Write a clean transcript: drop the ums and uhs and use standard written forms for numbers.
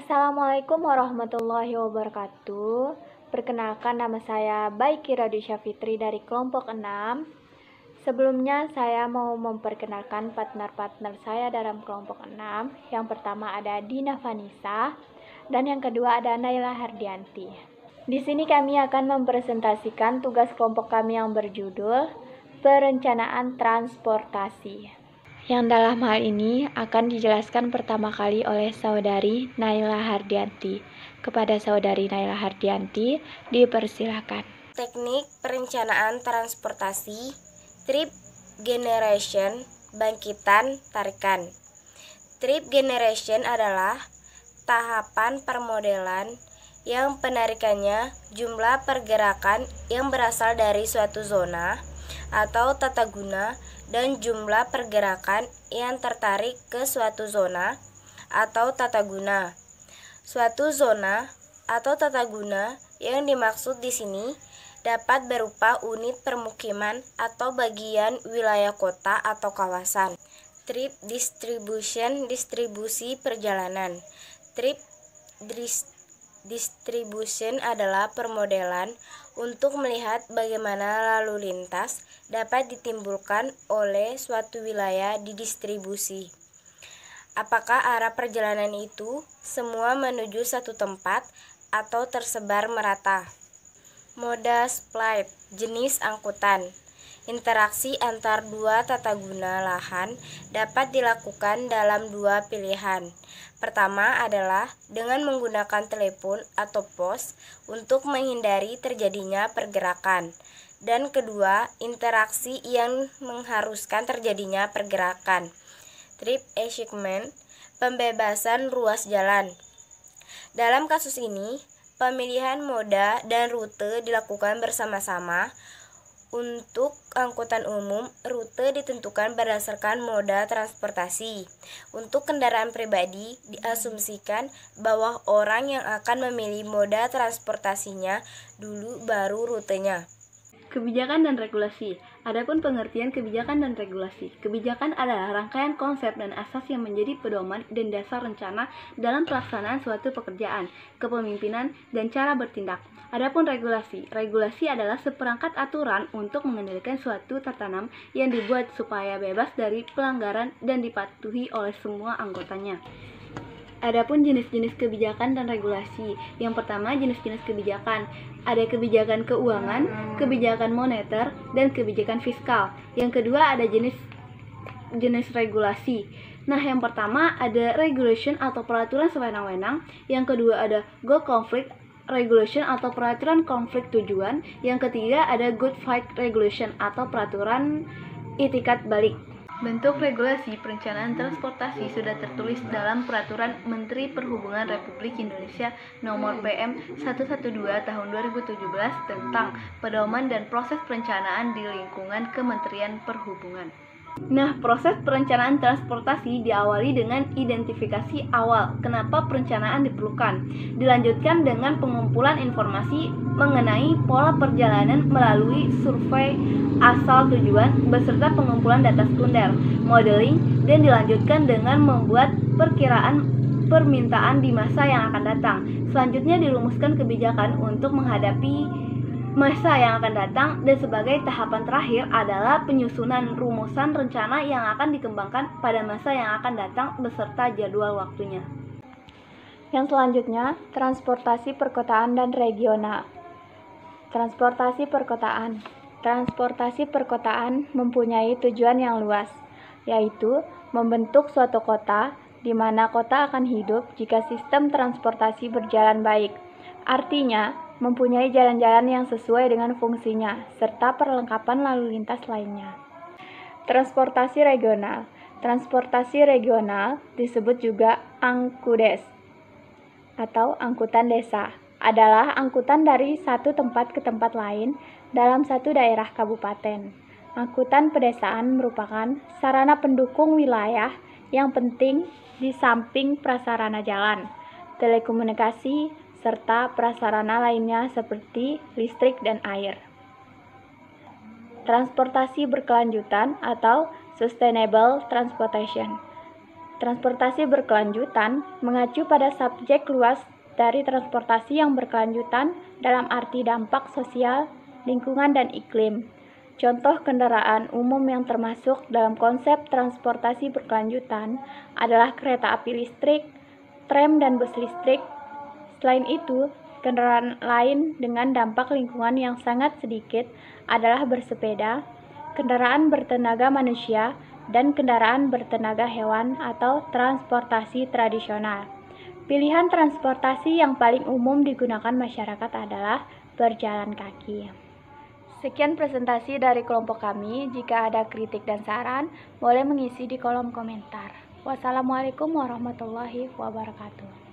Assalamualaikum warahmatullahi wabarakatuh. Perkenalkan, nama saya Baiki Radisha Fitri dari kelompok 6. Sebelumnya saya mau memperkenalkan partner-partner saya dalam kelompok 6. Yang pertama ada Dina Vanisa dan yang kedua ada Naila Hardianti. Di sini kami akan mempresentasikan tugas kelompok kami yang berjudul Perencanaan Transportasi, yang dalam hal ini akan dijelaskan pertama kali oleh Saudari Naila Hardianti. Kepada Saudari Naila Hardianti, dipersilakan. Teknik perencanaan transportasi, trip generation, bangkitan tarikan. Trip generation adalah tahapan permodelan yang penarikannya jumlah pergerakan yang berasal dari suatu zona atau tata guna dan jumlah pergerakan yang tertarik ke suatu zona atau tata guna. Suatu zona atau tata guna yang dimaksud di sini dapat berupa unit permukiman atau bagian wilayah kota atau kawasan. Trip distribution, distribusi perjalanan. Trip distribution adalah permodelan untuk melihat bagaimana lalu lintas dapat ditimbulkan oleh suatu wilayah didistribusi. Apakah arah perjalanan itu semua menuju satu tempat atau tersebar merata? Moda flight, jenis angkutan. Interaksi antar dua tata guna lahan dapat dilakukan dalam dua pilihan. Pertama adalah dengan menggunakan telepon atau pos untuk menghindari terjadinya pergerakan. Dan kedua, interaksi yang mengharuskan terjadinya pergerakan. Trip assignment, pembebasan ruas jalan. Dalam kasus ini, pemilihan moda dan rute dilakukan bersama-sama. Untuk angkutan umum, rute ditentukan berdasarkan moda transportasi. Untuk kendaraan pribadi, diasumsikan bahwa orang yang akan memilih moda transportasinya dulu baru rutenya. Kebijakan dan regulasi. Adapun pengertian kebijakan dan regulasi. Kebijakan adalah rangkaian konsep dan asas yang menjadi pedoman dan dasar rencana dalam pelaksanaan suatu pekerjaan, kepemimpinan, dan cara bertindak. Adapun regulasi. Regulasi adalah seperangkat aturan untuk mengendalikan suatu tatanam yang dibuat supaya bebas dari pelanggaran dan dipatuhi oleh semua anggotanya. Adapun jenis-jenis kebijakan dan regulasi. Yang pertama, jenis-jenis kebijakan. Ada kebijakan keuangan, kebijakan moneter, dan kebijakan fiskal. Yang kedua ada jenis regulasi. Nah, yang pertama ada regulation atau peraturan sewenang-wenang. Yang kedua ada go conflict regulation atau peraturan konflik tujuan. Yang ketiga ada good fight regulation atau peraturan itikat balik. Bentuk regulasi perencanaan transportasi sudah tertulis dalam Peraturan Menteri Perhubungan Republik Indonesia Nomor PM 112 Tahun 2017 tentang pedoman dan proses perencanaan di lingkungan Kementerian Perhubungan. Nah, proses perencanaan transportasi diawali dengan identifikasi awal kenapa perencanaan diperlukan. Dilanjutkan dengan pengumpulan informasi mengenai pola perjalanan melalui survei asal tujuan beserta pengumpulan data sekunder, modeling, dan dilanjutkan dengan membuat perkiraan permintaan di masa yang akan datang. Selanjutnya dirumuskan kebijakan untuk menghadapi masa yang akan datang, dan sebagai tahapan terakhir adalah penyusunan rumusan rencana yang akan dikembangkan pada masa yang akan datang beserta jadwal waktunya. Yang selanjutnya, transportasi perkotaan dan regional. Transportasi perkotaan. Transportasi perkotaan mempunyai tujuan yang luas, yaitu membentuk suatu kota di mana kota akan hidup jika sistem transportasi berjalan baik. Artinya, mempunyai jalan-jalan yang sesuai dengan fungsinya, serta perlengkapan lalu lintas lainnya. Transportasi regional. Transportasi regional disebut juga angkudes atau angkutan desa. Adalah angkutan dari satu tempat ke tempat lain dalam satu daerah kabupaten. Angkutan pedesaan merupakan sarana pendukung wilayah yang penting di samping prasarana jalan, telekomunikasi, serta prasarana lainnya seperti listrik dan air. Transportasi berkelanjutan atau sustainable transportation Transportasi berkelanjutan mengacu pada subjek luas dari transportasi yang berkelanjutan dalam arti dampak sosial, lingkungan, dan iklim. Contoh kendaraan umum yang termasuk dalam konsep transportasi berkelanjutan adalah kereta api listrik, tram, dan bus listrik. Selain itu, kendaraan lain dengan dampak lingkungan yang sangat sedikit adalah bersepeda, kendaraan bertenaga manusia, dan kendaraan bertenaga hewan atau transportasi tradisional. Pilihan transportasi yang paling umum digunakan masyarakat adalah berjalan kaki. Sekian presentasi dari kelompok kami. Jika ada kritik dan saran, boleh mengisi di kolom komentar. Wassalamualaikum warahmatullahi wabarakatuh.